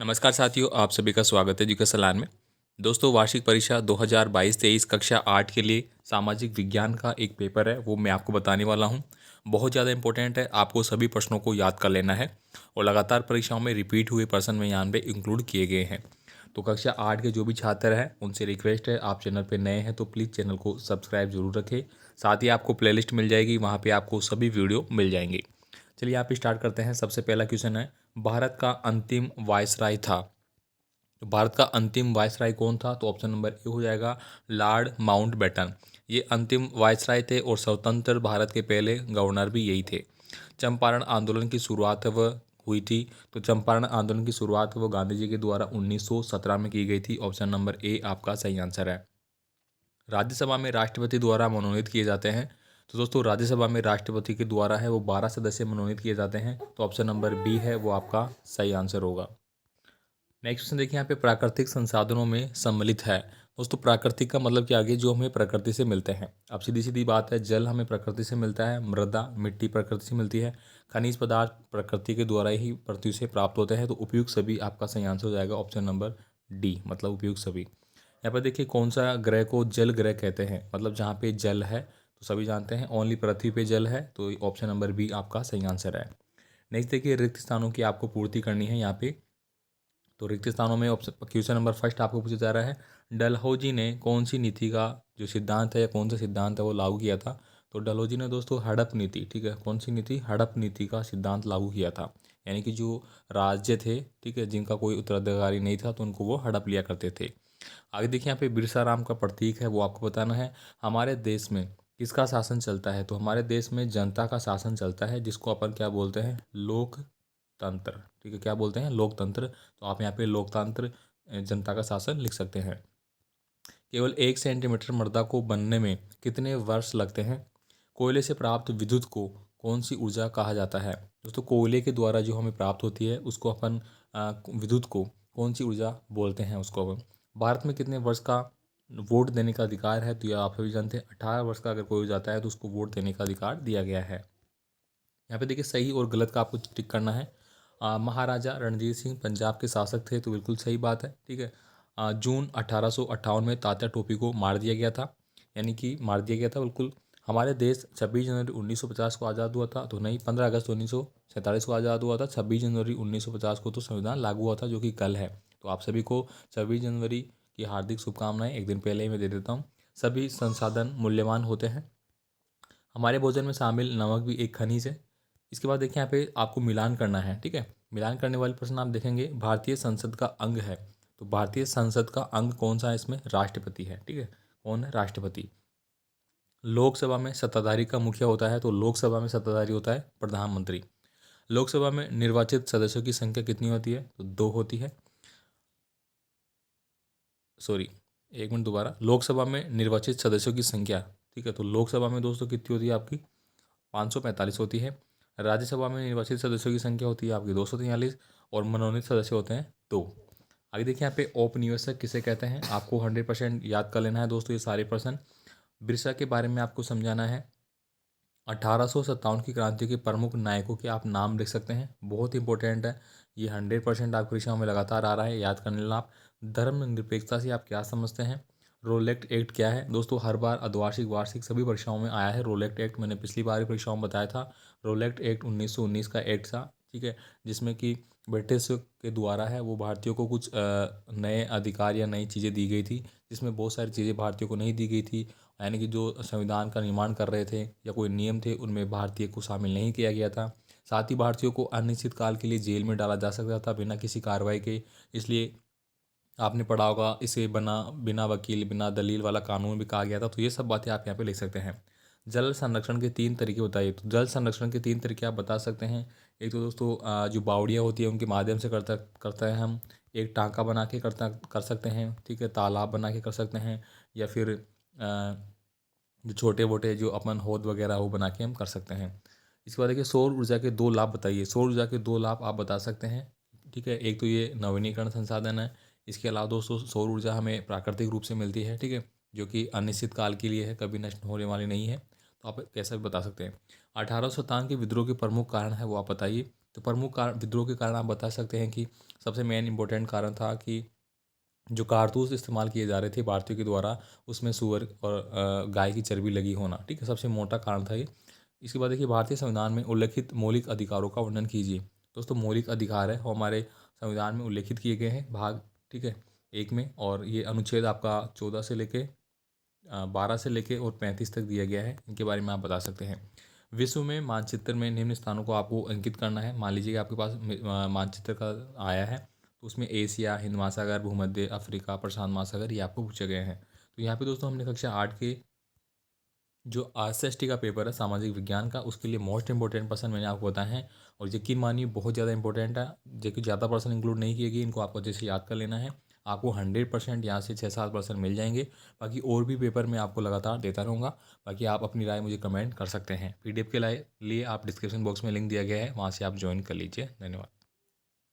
नमस्कार साथियों, आप सभी का स्वागत है जीके सलान में। दोस्तों, वार्षिक परीक्षा 2022-23 कक्षा 8 के लिए सामाजिक विज्ञान का एक पेपर है, वो मैं आपको बताने वाला हूँ। बहुत ज़्यादा इंपॉर्टेंट है, आपको सभी प्रश्नों को याद कर लेना है और लगातार परीक्षाओं में रिपीट हुए प्रश्न में यहाँ पे इंक्लूड किए गए हैं। तो कक्षा 8 के जो भी छात्र हैं उनसे रिक्वेस्ट है, आप चैनल पर नए हैं तो प्लीज़ चैनल को सब्सक्राइब जरूर रखें। साथ ही आपको प्लेलिस्ट मिल जाएगी, वहाँ पर आपको सभी वीडियो मिल जाएंगे। चलिए आप स्टार्ट करते हैं। सबसे पहला क्वेश्चन है, भारत का अंतिम वायसराय था। तो भारत का अंतिम वायसराय कौन था? तो ऑप्शन नंबर ए हो जाएगा लॉर्ड माउंटबेटन। ये अंतिम वायसराय थे और स्वतंत्र भारत के पहले गवर्नर भी यही थे। चंपारण आंदोलन की शुरुआत वह हुई थी। तो चंपारण आंदोलन की शुरुआत वो गांधी जी के द्वारा 1917 में की गई थी। ऑप्शन नंबर ए आपका सही आंसर है। राज्यसभा में राष्ट्रपति द्वारा मनोनीत किए जाते हैं। तो दोस्तों, राज्यसभा में राष्ट्रपति के द्वारा है वो 12 सदस्य मनोनीत किए जाते हैं। तो ऑप्शन नंबर बी है वो आपका सही आंसर होगा। नेक्स्ट क्वेश्चन देखिए, यहाँ पे प्राकृतिक संसाधनों में सम्मिलित है। दोस्तों, प्राकृतिक का मतलब क्या, आगे जो हमें प्रकृति से मिलते हैं। अब सीधी सीधी बात है, जल हमें प्रकृति से मिलता है, मृदा मिट्टी प्रकृति से मिलती है, खनिज पदार्थ प्रकृति के द्वारा ही पृथ्वी से प्राप्त होते हैं। तो उपयुक्त सभी आपका सही आंसर हो जाएगा, ऑप्शन नंबर डी, मतलब उपयुक्त सभी। यहाँ पर देखिए, कौन सा ग्रह को जल ग्रह कहते हैं, मतलब जहाँ पे जल है तो सभी जानते हैं ओनली पृथ्वी पे जल है। तो ऑप्शन नंबर बी आपका सही आंसर है। नेक्स्ट देखिए, रिक्त स्थानों की आपको पूर्ति करनी है यहाँ पे। तो रिक्त स्थानों में ऑप्शन क्वेश्चन नंबर फर्स्ट आपको पूछा जा रहा है, डलहौजी ने कौन सी नीति का जो सिद्धांत है या कौन सा सिद्धांत है वो लागू किया था? तो डलहौजी ने दोस्तों हड़प नीति, ठीक है, कौन सी नीति? हड़प नीति का सिद्धांत लागू किया था। यानी कि जो राज्य थे, ठीक है, जिनका कोई उत्तराधिकारी नहीं था तो उनको वो हड़प लिया करते थे। आगे देखिए, यहाँ पे बिरसा राम का प्रतीक है वो आपको बताना है। हमारे देश में किसका शासन चलता है? तो हमारे देश में जनता का शासन चलता है, जिसको अपन क्या बोलते हैं? लोकतंत्र। ठीक है, क्या बोलते हैं? लोकतंत्र। तो आप यहाँ पे लोकतंत्र जनता का शासन लिख सकते हैं। केवल 1 सेंटीमीटर मृदा को बनने में कितने वर्ष लगते हैं? कोयले से प्राप्त विद्युत को कौन सी ऊर्जा कहा जाता है? दोस्तों, कोयले के द्वारा जो हमें प्राप्त होती है उसको अपन विद्युत को कौन सी ऊर्जा बोलते हैं उसको अपन? भारत में कितने वर्ष का वोट देने का अधिकार है? तो यह आप सभी जानते हैं, 18 वर्ष का अगर कोई हो जाता है तो उसको वोट देने का अधिकार दिया गया है। यहाँ पे देखिए, सही और गलत का आपको टिक करना है। महाराजा रणजीत सिंह पंजाब के शासक थे, तो बिल्कुल सही बात है, ठीक है। जून 1858 में तात्या टोपी को मार दिया गया था, यानी कि मार दिया गया था बिल्कुल। हमारे देश 26 जनवरी 1950 को आज़ाद हुआ था, तो नहीं, 15 अगस्त 1947 को आज़ाद हुआ था। 26 जनवरी 1950 को तो संविधान लागू हुआ था, जो कि कल है। तो आप सभी को 26 जनवरी की हार्दिक शुभकामनाएं एक दिन पहले ही मैं दे देता हूँ। सभी संसाधन मूल्यवान होते हैं। हमारे भोजन में शामिल नमक भी एक खनिज है। इसके बाद देखिए, यहाँ पे आपको मिलान करना है, ठीक है। मिलान करने वाले प्रश्न आप देखेंगे, भारतीय संसद का अंग है। तो भारतीय संसद का अंग कौन सा है? इसमें राष्ट्रपति है, ठीक है। कौन है? राष्ट्रपति। लोकसभा में सत्ताधारी का मुखिया होता है, तो लोकसभा में सत्ताधारी होता है प्रधानमंत्री। लोकसभा में निर्वाचित सदस्यों की संख्या कितनी होती है? तो 2 होती है। सॉरी, एक मिनट, दोबारा। लोकसभा में निर्वाचित सदस्यों की संख्या, ठीक है, तो लोकसभा में दोस्तों कितनी होती है आपकी? 545 होती है। राज्यसभा में निर्वाचित सदस्यों की संख्या होती है आपकी 243 और मनोनीत सदस्य होते हैं 2। आगे देखिए, यहाँ पे औपनिवेशक किसे कहते हैं? आपको 100% याद कर लेना है दोस्तों ये सारे प्रश्न। बिरसा के बारे में आपको समझाना है। 1857 की क्रांति के प्रमुख नायकों के आप नाम लिख सकते हैं, बहुत इंपॉर्टेंट है ये। 100% आपकी परीक्षाओं में लगातार आ रहा है, याद करने ला आप। धर्मनिरपेक्षता से आप क्या समझते हैं? रोलेक्ट एक्ट क्या है? दोस्तों, हर बार अर्धवार्षिक वार्षिक सभी परीक्षाओं में आया है रोलेक्ट एक्ट। मैंने पिछली बार परीक्षाओं में बताया था। रोलेक्ट एक्ट 1919 का एक्ट था, ठीक है, जिसमें कि ब्रिटिश के द्वारा है वो भारतीयों को कुछ नए अधिकार या नई चीज़ें दी गई थी, जिसमें बहुत सारी चीज़ें भारतीयों को नहीं दी गई थी। यानी कि जो संविधान का निर्माण कर रहे थे या कोई नियम थे उनमें भारतीय को शामिल नहीं किया गया था। साथ ही भारतीयों को अनिश्चित काल के लिए जेल में डाला जा सकता था बिना किसी कार्रवाई के। इसलिए आपने पढ़ा होगा, इसे बिना वकील बिना दलील वाला कानून भी कहा गया था। तो ये सब बातें आप यहाँ पे लिख सकते हैं। जल संरक्षण के 3 तरीके बताइए। तो जल संरक्षण के 3 तरीके आप बता सकते हैं। एक तो दोस्तों जो बावड़ियाँ होती है उनके माध्यम से करते हैं हम। एक टाँका बना के कर सकते हैं, ठीक है, तालाब बना के कर सकते हैं, या फिर जो छोटे मोटे जो अपन हौद वगैरह वो बना के हम कर सकते हैं। इसके बाद देखिए, सौर ऊर्जा के 2 लाभ बताइए। सौर ऊर्जा के 2 लाभ आप बता सकते हैं, ठीक है। एक तो ये नवीनीकरण संसाधन है। इसके अलावा दोस्तों सौर ऊर्जा हमें प्राकृतिक रूप से मिलती है, ठीक है, जो कि अनिश्चित काल के लिए है, कभी नष्ट होने वाली नहीं है। तो आप कैसा भी बता सकते हैं। 1857 के विद्रोह के प्रमुख कारण है वो आप बताइए। तो प्रमुख कारण विद्रोह के कारण आप बता सकते हैं कि सबसे मेन इंपॉर्टेंट कारण था कि जो कारतूस इस्तेमाल किए जा रहे थे भारतीयों के द्वारा, उसमें सुअर और गाय की चर्बी लगी होना, ठीक है, सबसे मोटा कारण था ये। इसके बाद देखिए, भारतीय संविधान में उल्लिखित मौलिक अधिकारों का वर्णन कीजिए। दोस्तों, मौलिक अधिकार है वो हमारे संविधान में उल्लिखित किए गए हैं भाग, ठीक है, 1 में, और ये अनुच्छेद आपका 14 से लेके 12 से लेके और 35 तक दिया गया है। इनके बारे में आप बता सकते हैं। विश्व में मानचित्र में निम्न स्थानों को आपको अंकित करना है। मान लीजिए कि आपके पास मानचित्र का आया है, तो उसमें एशिया, हिंद महासागर, भूमध्य अफ्रीका, प्रशांत महासागर, ये आपको पूछे गए हैं। तो यहाँ पे दोस्तों हमने कक्षा 8 के जो SST का पेपर है सामाजिक विज्ञान का, उसके लिए मोस्ट इंपॉर्टेंट पर्सन मैंने आपको बताए हैं। और यकीन मानिए बहुत ज़्यादा इंपॉर्टेंट है, जो कि ज़्यादा पर्सन इंक्लूड नहीं किए गए, इनको आपको जैसे याद कर लेना है। आपको 100% यहाँ से 6-7% मिल जाएंगे। बाकी और भी पेपर मैं आपको लगातार देता रहूँगा। बाकी आप अपनी राय मुझे कमेंट कर सकते हैं। PDF के लिए आप डिस्क्रिप्शन बॉक्स में लिंक दिया गया है, वहाँ से आप ज्वाइन कर लीजिए। धन्यवाद।